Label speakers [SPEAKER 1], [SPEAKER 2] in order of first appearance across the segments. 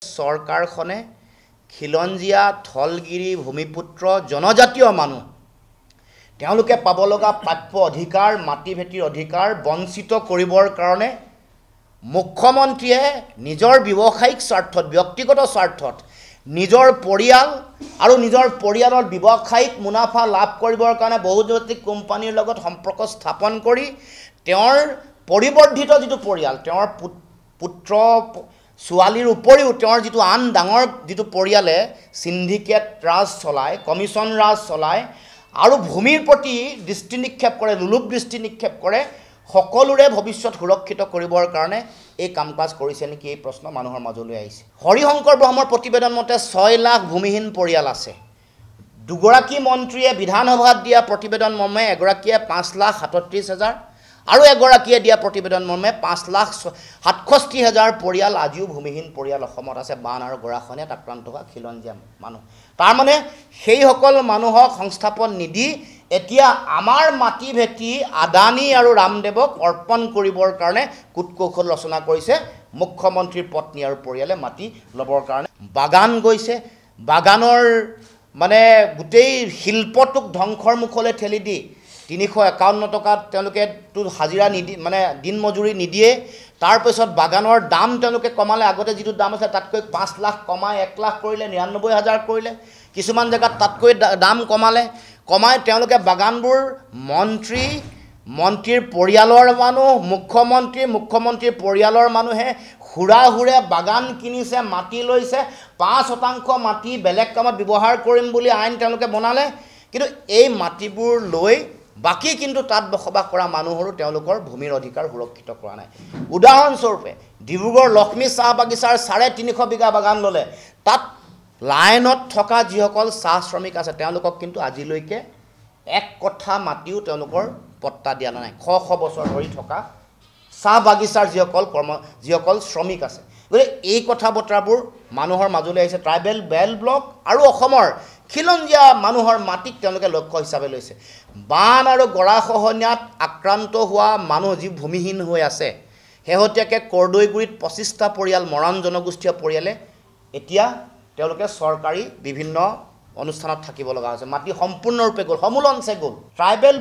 [SPEAKER 1] চৰকাৰখনে খিলঞ্জীয়া থলগিৰি ভূমিপুত্ৰ জনজাতীয় মানুহ তেওঁলোকে পাব লগা প্ৰাপ্য অধিকাৰ মাটি ভেটিৰ অধিকাৰ বঞ্চিত কৰিবৰ কাৰণে মুখ্যমন্ত্ৰীয়ে নিজৰ ব্যৱসায়িক স্বাৰ্থত ব্যক্তিগত স্বাৰ্থত নিজৰ পৰিয়াল আৰু নিজৰ পৰিয়ালৰ ব্যৱসায়িক মুনাফা লাভ কৰিবৰ কাৰণে বহুজাতিক কোম্পানীৰ লগত সম্পৰ্ক স্থাপন কৰি তেওঁৰ পৰিবৰ্ধিত যিটো পৰিয়াল তেওঁৰ পুত্ৰ ছোৱালীৰ উপৰিও তেওঁৰ যিটো আন ডাঙৰ যিটো পৰিয়ালে সিন্ডিকেট ৰাজ চলায় কমিশন ৰাজ চলায় আৰু ভূমিৰ প্ৰতি দৃষ্টি নিক্ষেপ কৰে লুলুপ দৃষ্টি নিক্ষেপ কৰে সকলোৰে ভৱিষ্যত সুৰক্ষিত কৰিবৰ কাৰণে এই কাম কাজ কৰিছে নেকি এই প্ৰশ্ন মানুহৰ মাজলৈ আহিছে হৰিশংকৰ ব্ৰহ্মৰ প্ৰতিবেদন মতে 6 লাখ ভূমিহীন পৰিয়াল আছে দুগৰাকী মন্ত্ৰীয়ে বিধানসভাত দিয়া প্ৰতিবেদন মৰ্মে এগৰাকীয়ে 5,37,000 আৰু এগৰাকীয়ে দিয়া প্ৰতিবেদন মৰ্মে 5,67,000 পৰিয়াল আজিও ভূমিহীন পৰিয়াল অসমত আছে বান আৰু গৰাখহনীয়াত আক্ৰান্ত হোৱা খিলঞ্জীয়া মানুহ তাৰ মানে সেই সকল মানুহক সংস্থাপন নিদি এতিয়া আমাৰ মাটি ভেটি আদানী আৰু ৰামদেৱক অৰ্পণ কৰিবৰ কাৰণে কুটকৌশল ৰচনা কৰিছে মুখ্যমন্ত্ৰীৰ পত্নী আৰু পৰিয়ালে মাটি ল'বৰ কাৰণে বাগান গৈছে বাগানৰ মানে গোটেই শিল্পটোক ধ্বংসৰ মুখলৈ ঠেলি দি 351 টকাত তেওঁলোকে হাজিৰা নিদি মানে দিন মজুৰি নিদিয়ে তাৰ পিছত বাগানৰ দাম তেওঁলোকে কমালে আগতে যিটো দাম আছে তাতকৈ 5 লাখ কমাই 1 লাখ কৰিলে 99,000 কৰিলে কিছুমান জায়গাত তাতকৈ দাম কমাই তেওঁলোকে বাগানবোৰ মন্ত্ৰীৰ পৰিয়ালৰ মানুহ মুখ্যমন্ত্ৰীৰ পৰিয়ালৰ মানুহে হুৰে বাগান কিনিছে মাটি লৈছে 5% মাটি বেলেগ কামত ব্যৱহাৰ কৰিম বুলি আইন তেওঁলোকে বনালে কিন্তু এই মাটিবোৰ লৈ বাকি কিন্তু তাত বসবাস কৰা মানুহৰো তেওঁলোকৰ ভূমিৰ অধিকাৰ সুৰক্ষিত কৰা নাই উদাহৰণস্বৰূপে ডিব্ৰুগড় লক্ষ্মী চাহ বাগিচাৰ 350 বিঘা বাগান ললে তাত লাইনত থকা যিসকল চাহ শ্ৰমিক আছে তেওঁলোকক কিন্তু আজিলৈকে এক কথা মাটিও তেওঁলোকৰ পট্টা দিয়া নাই শ বছৰ ধৰি থকা চাহ বাগিচাৰ যিসকল শ্ৰমিক আছে গতিকে এই কথা বতৰাবোৰ মানুহৰ মাজলৈ আহিছে ট্ৰাইবেল বেল ব্লক আৰু অসমৰ খিলঞ্জীয়া মানুহৰ মাটিক তেওঁলোকে লক্ষ্য হিচাপে লৈছে বান আৰু গৰাখহনীয়াত আক্ৰান্ত হোৱা মানুহ যি ভূমিহীন হৈ আছে হেহতীয়াকৈ কৰদৈগুৰিত 25টা পৰিয়াল মৰাণ জনগোষ্ঠীয় পৰিয়ালে এতিয়া তেওঁলোকে চৰকাৰী বিভিন্ন অনুষ্ঠানত থাকিব লগা হৈছে মাটি সম্পূৰ্ণৰূপে গ'ল সমূলনছে গ'ল ট্ৰাইবেল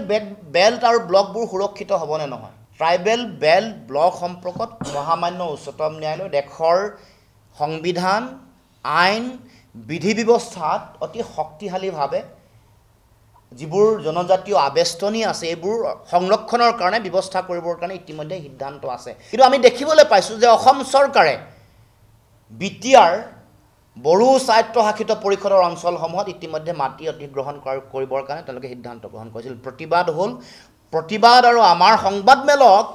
[SPEAKER 1] বেল্ট আৰু ব্লকবোৰ সুৰক্ষিত হ'বনে নহয় ট্ৰাইবেল বেল্ট ব্লক সম্পৰ্কত মহামান্য উচ্চতম ন্যায়ালয় দেশৰ সংবিধান আইন বিধি ব্যৱস্থাত অতি শক্তিশালীভাৱে যিবোৰ জনজাতীয় আবেষ্টনী আছে এইবোৰ সংৰক্ষণৰ কাৰণে ব্যৱস্থা কৰিবৰ কাৰণে ইতিমধ্যে সিদ্ধান্ত আছে কিন্তু আমি দেখিবলৈ পাইছোঁ যে অসম চৰকাৰে বিটিআৰ বড়ো স্বায়ত্তশাসিত পৰিষদৰ অঞ্চলসমূহত ইতিমধ্যে মাটি অধিগ্ৰহণ কৰিবৰ কাৰণে তেওঁলোকে সিদ্ধান্ত গ্ৰহণ কৰিছিল প্ৰতিবাদ আৰু আমাৰ সংবাদমেলক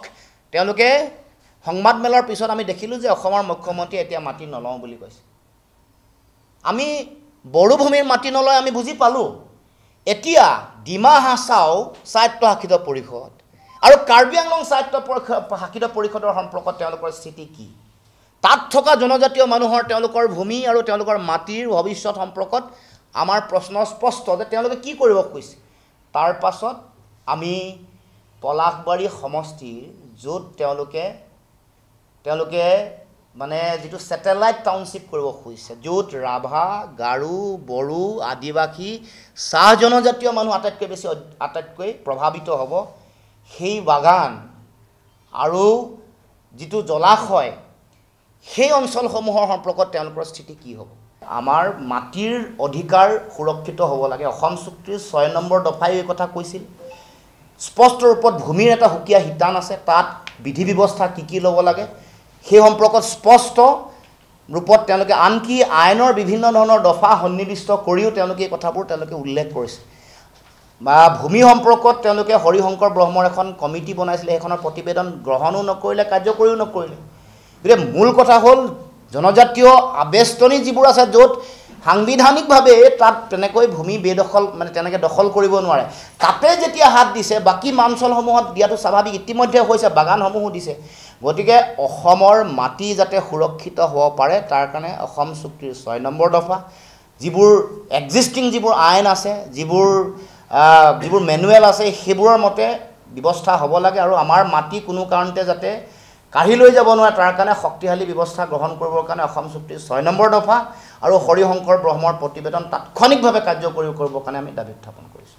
[SPEAKER 1] তেওঁলোকে সংবাদমেলৰ পিছত আমি দেখিলোঁ যে অসমৰ মুখ্যমন্ত্ৰীয়ে এতিয়া মাটি নলওঁ বুলি কৈছে আমি বড়ো ভূমিৰ মাটি নলয় আমি বুজি পালোঁ এতিয়া ডিমা হাছাও স্বায়ত্তশাসিত পৰিষদ আৰু কাৰ্বি আংলং স্বায়ত্তশাসিত পৰিষদৰ সম্পৰ্কত তেওঁলোকৰ স্থিতি কি তাত থকা জনজাতীয় মানুহৰ তেওঁলোকৰ ভূমি আৰু তেওঁলোকৰ মাটিৰ ভৱিষ্যত সম্পৰ্কত আমাৰ প্ৰশ্ন স্পষ্ট যে তেওঁলোকে কি কৰিব কৈছে তাৰ পাছত আমি পলাশবাৰী সমষ্টিৰ য'ত তেওঁলোকে মানে যিটো স্যাটেলাইট টাউনশ্বিপ কৰিব খুজিছে য'ত ৰাভা গাৰু বড়ো আদিবাসী চাহ জনজাতীয় মানুহ আটাইতকৈ প্ৰভাৱিত হ'ব সেই বাগান আৰু যিটো জলাশয় সেই অঞ্চলসমূহৰ সম্পৰ্কত তেওঁলোকৰ স্থিতি কি হ'ব আমাৰ মাটিৰ অধিকাৰ সুৰক্ষিত হ'ব লাগে অসম চুক্তিৰ 6 নম্বৰ দফাই এই কথা কৈছিল স্পষ্ট ৰূপত ভূমিৰ এটা হুকিয়া হিতান আছে তাত বিধি ব্যৱস্থা কি ল'ব লাগে সেই সম্পৰ্কত স্পষ্ট ৰূপত তেওঁলোকে আনকি আইনৰ বিভিন্ন ধৰণৰ দফা সন্নিৱিষ্ট কৰিও তেওঁলোকে এই কথাবোৰ তেওঁলোকে উল্লেখ কৰিছে বা ভূমি সম্পৰ্কত তেওঁলোকে হৰিশংকৰ ব্ৰহ্মৰ এখন কমিটি বনাইছিলে সেইখনৰ প্ৰতিবেদন গ্ৰহণো নকৰিলে কাৰ্যকৰীও নকৰিলে গতিকে মূল কথা হ'ল জনজাতীয় আবেষ্টনী যিবোৰ আছে য'ত সাংবিধানিকভাৱে তাত তেনেকৈ ভূমি বেদখল মানে তেনেকৈ দখল কৰিব নোৱাৰে তাতে যেতিয়া হাত দিছে বাকী অঞ্চলসমূহত দিয়াটো স্বাভাৱিক ইতিমধ্যে হৈছে বাগানসমূহো দিছে গতিকে অসমৰ মাটি যাতে সুৰক্ষিত হ'ব পাৰে তাৰ কাৰণে অসম চুক্তিৰ 6 নম্বৰ দফা যিবোৰ এক্সিষ্টিং যিবোৰ আইন আছে যিবোৰ মেনুৱেল আছে সেইবোৰৰ মতে ব্যৱস্থা হ'ব লাগে আৰু আমাৰ মাটি কোনো কাৰণতে যাতে কাঢ়ি লৈ যাব নোৱাৰে তাৰ কাৰণে শক্তিশালী ব্যৱস্থা গ্ৰহণ কৰিবৰ কাৰণে অসম চুক্তিৰ 6 নম্বৰ দফা আৰু হৰিশংকৰ ব্ৰহ্মৰ প্ৰতিবেদন তাৎক্ষণিকভাৱে কাৰ্যকৰী কৰিবৰ কাৰণে আমি দাবী উত্থাপন কৰিছোঁ।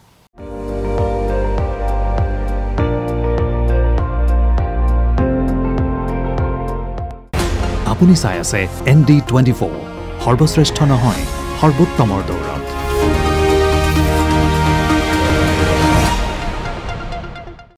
[SPEAKER 2] আপুনি চাই আছে ND24 সৰ্বশ্ৰেষ্ঠ নহয় সৰ্বোত্তমৰ দৌৰত।